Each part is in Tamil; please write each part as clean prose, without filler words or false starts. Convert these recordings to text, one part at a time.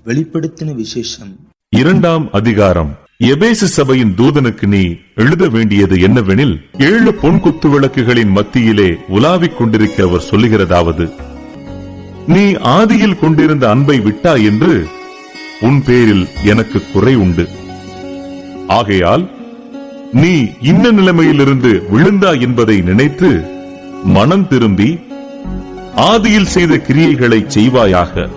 வெளிப்படுத்தின விசேஷம் 2ஆம் அதிகாரம். எபேசு சபையின் தூதனுக்கு நீ எழுத வேண்டியது என்னவெனில், 7 பொன் குத்து விளக்குகளின் மத்தியிலே உலாவிக் கொண்டிருக்கிறவர் சொல்லுகிறதாவது, நீ ஆதியில் கொண்டிருந்த அன்பை விட்டாய் என்று உன் பேரில் எனக்கு குறை உண்டு. ஆகையால் நீ இன்ன நிலைமையிலிருந்து விழுந்தாய் என்பதை நினைத்து மனம் திரும்பி ஆதியில் செய்த கிரியைகளை செய்வாயாக.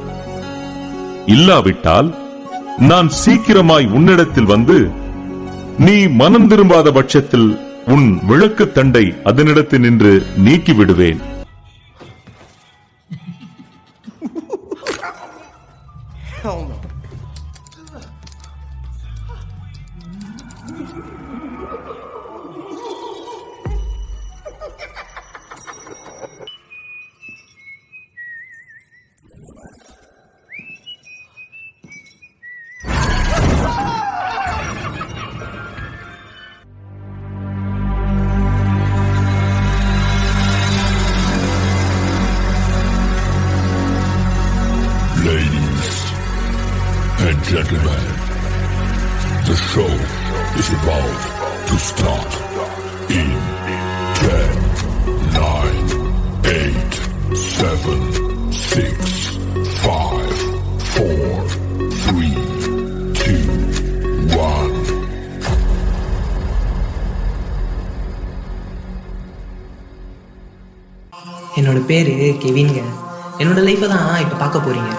இல்லாவிட்டால் நான் சீக்கிரமாய் உன்னிடத்தில் வந்து நீ மனம் திரும்பாத பட்சத்தில் உன் விளக்குத் தண்டை அதனிடத்தில் நின்று நீக்கிவிடுவேன். Ladies and gentlemen, the show is about to start in 10, 9, 8, 7, 6, 5, 4, 3, 2, 1. என்னோட பேரு கெவின்ங்க. என்னோட லைஃப்பை தான் இப்போ பார்க்க போறீங்க.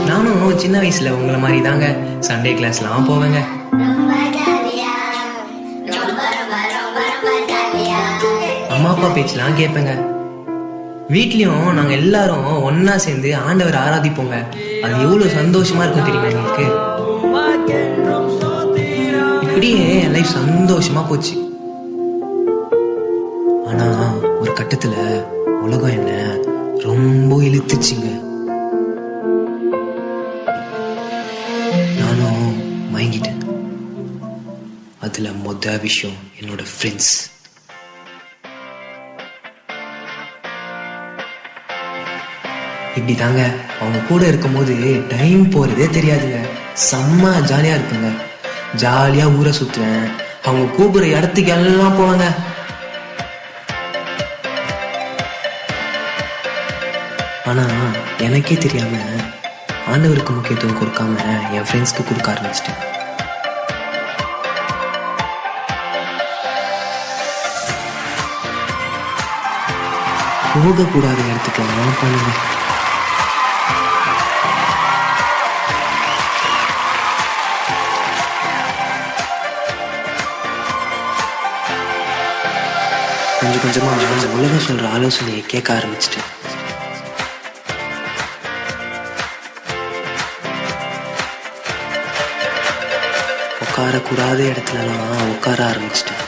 நானும் சின்ன வயசுல உங்களை மாதிரி தாங்க சண்டே கிளாஸ்லாம் போவேங்க. அம்மா அப்பா பேச்செல்லாம் கேட்பேங்க. வீட்லயும் நாங்க எல்லாரும் ஒன்னா சேர்ந்து ஆண்டவர் ஆராதிப்போங்க. அது எவ்வளவு சந்தோஷமா இருக்கும் தெரியுமா எங்களுக்கு. இப்படியே என் லைஃப் சந்தோஷமா போச்சு. ஆனா ஒரு கட்டத்துல உலகம் என்ன ரொம்ப இழுத்துச்சுங்க. நானும் மயங்கிட்டேன். அதுல மொத விஷயம் என்னோட ஃப்ரெண்ட்ஸ். இப்படி தாங்க அவங்க கூட இருக்கும்போது டைம் போறதே தெரியாதுங்க. செம்ம ஜாலியா இருப்பேங்க. ஜாலியா ஊரை சுத்துவேன். அவங்க கூப்பிடுற இடத்துக்கு எல்லாம் போவாங்க. ஆனா எனக்கே தெரியாம ஆண்டவருக்கு முக்கியத்துவம் கொடுக்காம என் ஃப்ரெண்ட்ஸ்க்கு கொடுக்க ஆரம்பிச்சிட்டேன். போகக்கூடாத இடத்துக்கு போனேங்க. கொஞ்சம் கொஞ்சமா உலகம் சொல்ற ஆலோசனையை கேட்க ஆரம்பிச்சிட்டேன். உட்காரக்கூடாத இடத்துலலாம் உட்கார ஆரம்பிச்சிட்டேன்.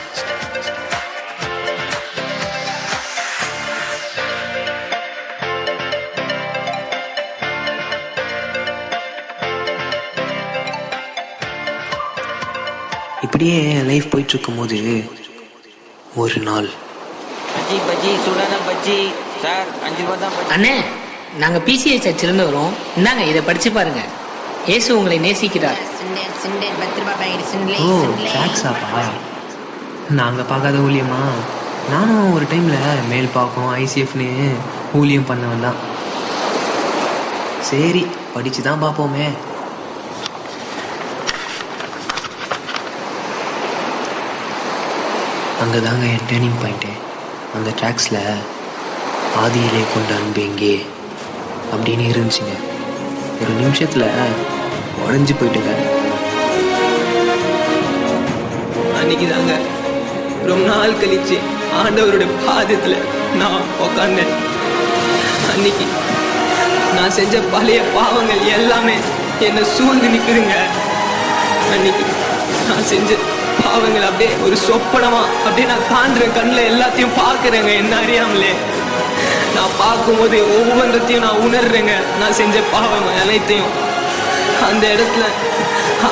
இப்படியே லைஃப் போயிட்டு இருக்கும் போது ஒரு நாள், அண்ணே நாங்க பிசிஐ சர்ச்சிலிருந்து வரோம், இந்தாங்க இதை படிச்சு பாருங்க. இயேசு உங்களை நேசிக்கிறார். ஓ ட்ராக்ஸாப்பா, நாங்க பார்க்காத ஊழியமா? நானும் ஒரு டைம்ல மேல் பாக்கம் ஐசிஎஃப்னு ஊழியம் பண்ணவன் தான். சரி படிச்சுதான் பார்ப்போமே. அங்கதாங்க என் டேர்னிங் பாயிண்ட்டு. அந்த ட்ராக்ஸ்ல ஆதியிலே கொண்ட அன்பு எங்கே அப்படின்னு இருந்துச்சுங்க. ஒரு நிமிஷத்துல உடஞ்சி போயிட்டுங்க. அன்னைக்கு தாங்க ரொம்ப நாள் கழிச்சு ஆண்டவருடைய பாதத்துல நான் உக்காந்தேன். அன்னைக்கு நான் செஞ்ச பழைய பாவங்கள் எல்லாமே என்னை சூழ்ந்து நிக்குதுங்க. அன்னைக்கு நான் செஞ்ச பாவங்கள் அப்படியே ஒரு சொப்பனமா அப்படியே நான் காண்றேன். கண்ணில் எல்லாத்தையும் பார்க்கறேங்க. என்ன அறியாமலே நான் பார்க்கும்போது ஒவ்வொன்றத்தையும் நான் உணர்றேங்க. நான் செஞ்ச பாவம் அனைத்தையும் அந்த இடத்துல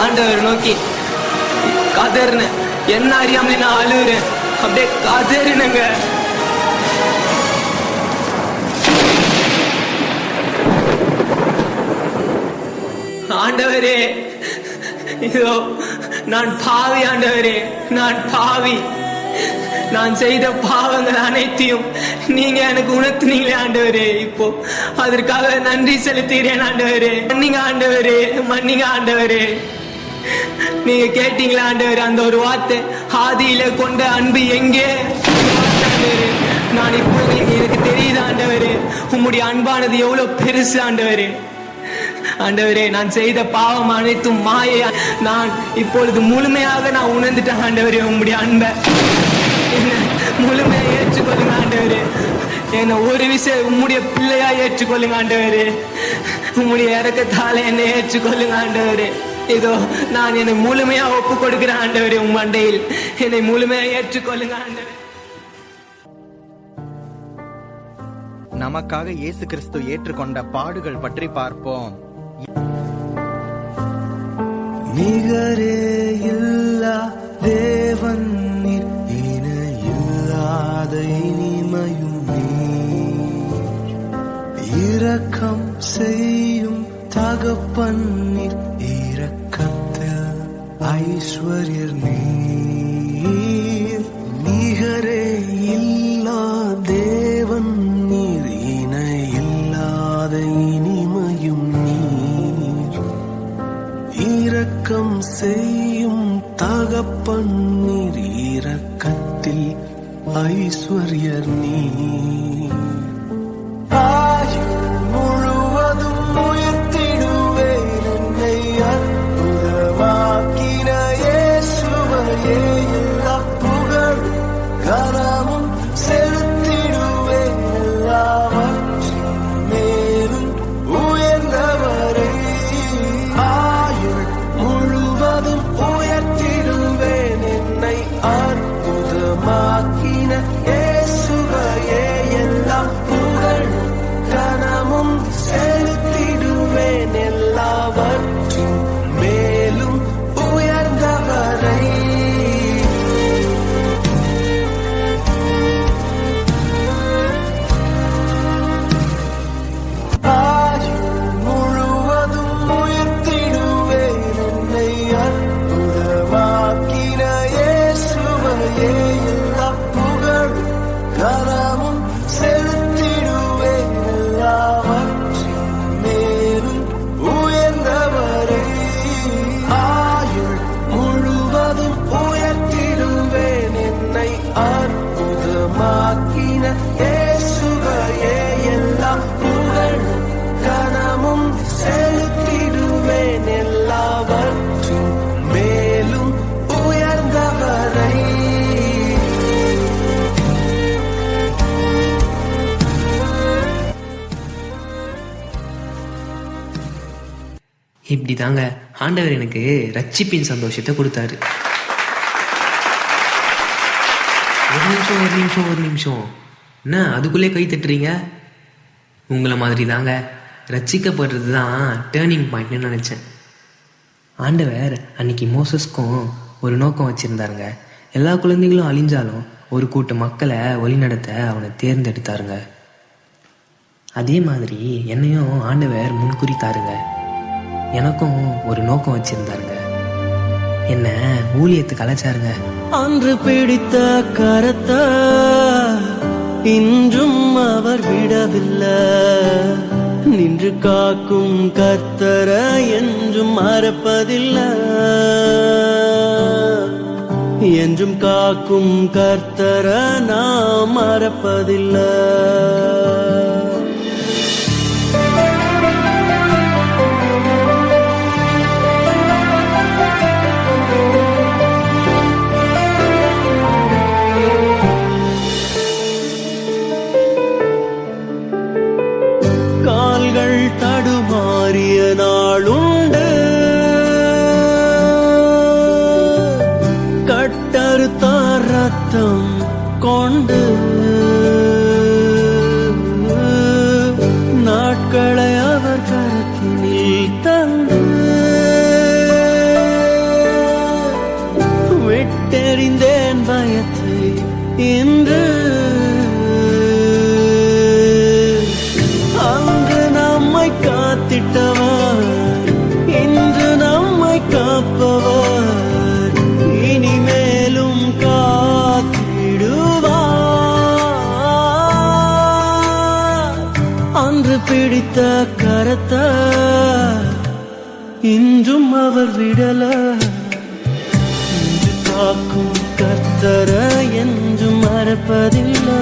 ஆண்டவர் நோக்கி கதறினேன். என்ன அறியாமலே நான் அழுகுறேன். அப்படியே கதறினங்க. ஆண்டவரே, இதோ நான் பாவி ஆண்டவரே, நான் பாவி. நான் செய்த பாவங்கள் அனைத்தையும் நீங்க எனக்கு உணர்த்தினீங்களே ஆண்டவரே. இப்போ அதற்காக நன்றி செலுத்துகிறேன் ஆண்டவரே. மன்னிங்க ஆண்டவரே, மன்னிங்க ஆண்டவரே. நீங்க கேட்டீங்களா ஆண்டவரே அந்த ஒரு வார்த்தை, ஆதியில கொண்ட அன்பு எங்கே? நான் இப்போ எனக்கு தெரியுது ஆண்டவரே, உம்முடைய அன்பானது எவ்வளவு பெருசு ஆண்டவரே. ஆண்டவரே, நான் செய்த பாவம் அனைத்தும் மாயை. நான் இப்பொழுது முழுமையாக நான் உணர்ந்துட்டேன் ஆண்டவரே உம்முடைய அன்பை. முழுமையா ஏற்றுக்கொள்ளுங்க ஆண்டவரே. என்ன ஒரு விஷயம் உம்முடைய பிள்ளையா ஏற்றுக்கொள்ளுங்க ஆண்டவரே. உம்முடைய இறக்கத்தால என்னை ஏற்றுக்கொள்ளுங்க ஆண்டவரே. இதோ நான் என்னை முழுமையா ஒப்பு கொடுக்கிறேன் ஆண்டவரே. உம் மண்டையில் என்னை முழுமையா ஏற்றுக்கொள்ளுங்க ஆண்டவரே. நமக்காக இயேசு கிறிஸ்து ஏற்றுக்கொண்ட பாடுகள் பற்றி பார்ப்போம். நிகரே இல்லா தேவன் நீர், இன இல்லாத இனிமையும் நீர், இரக்கம் செய்யும் தகப்பன் நீர், இரக்கத்தில் ஐஸ்வர்யர் நீர். நிகரே இல்லா தேவன் நீர், இன இல்லாத இனிமையும் நீர், இரக்கம் செய்யும் தகப்பன் நீர், இரக்கத்தில் ஐஸ்வர்யர் நீர். ஆயுள் முழுவதும் உயர்த்திடுவேன் என்னை அற்புதமாக்கின இயேசுவையே, எல்லா புகழும் கனமும் செலுத்திடுவேன் எல்லாவற்றின் மேலும் உயர்ந்தவரை. ஆயுள் முழுவதும் உயர்த்திடுவேன் என்னை அற்புதமாக்கின இயேசுவையே, எல்லா புகழும் கனமும் செலுத்திடுவேன் எல்லாவற்றின் மேலும் உயர்ந்தவரை. ஆயுள் முழுவதும் உயர்த்திடுவேன் என்னை அற்புதமாக்கின இயேசுவையே, எல்லா புகழும் கனமும் செலுத்திடுவேன் எல்லாவற்றின் மேலும் உயர்ந்தவரை. ஆயுள் முழுவதும் உயர்த்திடுவேன் என்னை அற்புதமாக்கின இயேசுவையே, எல்லா புகழும் கனமும் செலுத்திடுவேன் எல்லாவற்றின் மேலும் உயர்ந்தவரை. இப்படி தாங்க ஆண்டவர் எனக்கு ரட்சிப்பின் சந்தோஷத்தை கொடுத்தாரு. ஒரு நிமிஷம் என்ன அதுக்குள்ளே கை தட்டுறீங்க? உங்களை மாதிரி தாங்க ரட்சிக்கப்படுறது தான் டேர்னிங் பாயிண்ட்னு நினைச்சேன். ஆண்டவர் அன்னைக்கு மோசஸ்க்கும் ஒரு நோக்கம் வச்சிருந்தாருங்க. எல்லா குழந்தைகளும் அழிஞ்சாலும் ஒரு கூட்ட மக்களை வழிநடத்த அவனை தேர்ந்தெடுத்தாருங்க. அதே மாதிரி என்னையும் ஆண்டவர் முன்குறித்தாருங்க. எனக்கும் ஒரு நோக்கம் வச்சிருந்தாருங்க. என்ன ஊழியத்துக்கு அழைச்சாருங்க. அன்று பிடித்த கரத்தை இன்றும் அவர் விடவில்லை, நின்று காக்கும் கர்த்தரை என்றும் மறப்பதில்லை, என்றும் காக்கும் கர்த்தரை நாம் மறப்பதில்லை. கால்கள் தடுமாறிய நாளுண்டு, கட்டறுத்தார் ரத்தம் கொண்டு, நாட்களை அவர் கரத்தினில் தந்து, விட்டெறிந்தேன் பயத்தை இன்று. காத்திட்டவர் பிடித்த கரத்தை இன்றும் அவர் விடல. இன்று காக்கும் கர்த்தர என்றும் மறப்பதில்லை,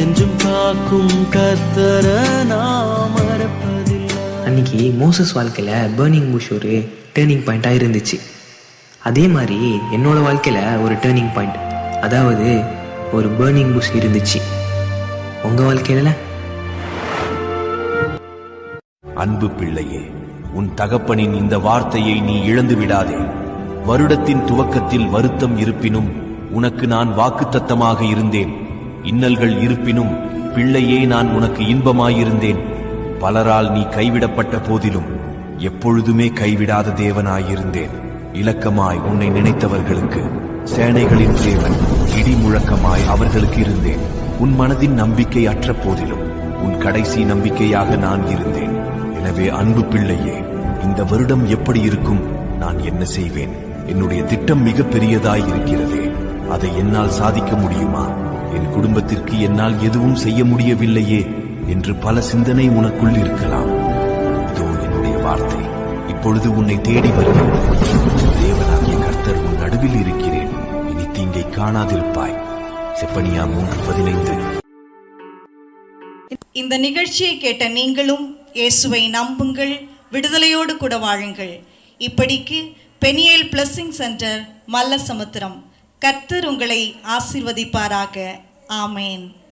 என்றும் காக்கும் கர்த்தர நாம் மறப்பதில்லை. அன்னைக்கு மோசஸ் வாழ்க்கையில் பேர்னிங் புஷ் ஒரு டேர்னிங் பாயிண்ட்டாக இருந்துச்சு. அதே மாதிரி என்னோட வாழ்க்கையில் ஒரு டேர்னிங் பாயிண்ட், அதாவது ஒரு பேர்னிங் புஷ் இருந்துச்சு. உங்கள் வாழ்க்கையில்? அன்பு பிள்ளையே, உன் தகப்பனின் இந்த வார்த்தையை நீ இழந்து விடாதே. வருடத்தின் துவக்கத்தில் வருத்தம் இருப்பினும் உனக்கு நான் வாக்குத்தத்தமாக இருந்தேன். இன்னல்கள் இருப்பினும் பிள்ளையே நான் உனக்கு இன்பமாயிருந்தேன். பலரால் நீ கைவிடப்பட்ட போதிலும் எப்பொழுதுமே கைவிடாத தேவனாயிருந்தேன். இலக்கமாய் உன்னை நினைத்தவர்களுக்கு சேனைகளின் தேவன் இடி முழக்கமாய் அவர்களுக்கு இருந்தேன். உன் மனதின் நம்பிக்கை அற்ற போதிலும் உன் கடைசி நம்பிக்கையாக நான் இருந்தேன். எனவே அன்பு பிள்ளையே, இந்த வருடம் எப்படி இருக்கும்? நான் என்ன செய்வேன்? என்னுடைய திட்டம் மிக பெரியதாய் இருக்கிறதே, அதை என்னால் சாதிக்க முடியுமா? என் குடும்பத்திற்கு என்னால் எதுவும் செய்ய முடியவில்லையே என்று பல சிந்தனை உனக்குள் இருக்கலாம். இதோ என்னுடைய வார்த்தை இப்பொழுது உன்னை தேடி வருகிறது. தேவனாகிய கர்த்தர் உன் நடுவில் இருக்கிறேன், இனி தீங்கை காணாதிருப்பாய். செப்பனியா 3:15. இந்த நிகழ்ச்சியை கேட்ட நீங்களும் இயேசுவை நம்புங்கள், விடுதலையோடு கூட வாழுங்கள். இப்படிக்கு பெனியேல் பிளஸிங் சென்டர், மல்லசமுத்திரம். கர்த்தர் உங்களை ஆசீர்வதிப்பாராக. ஆமேன்.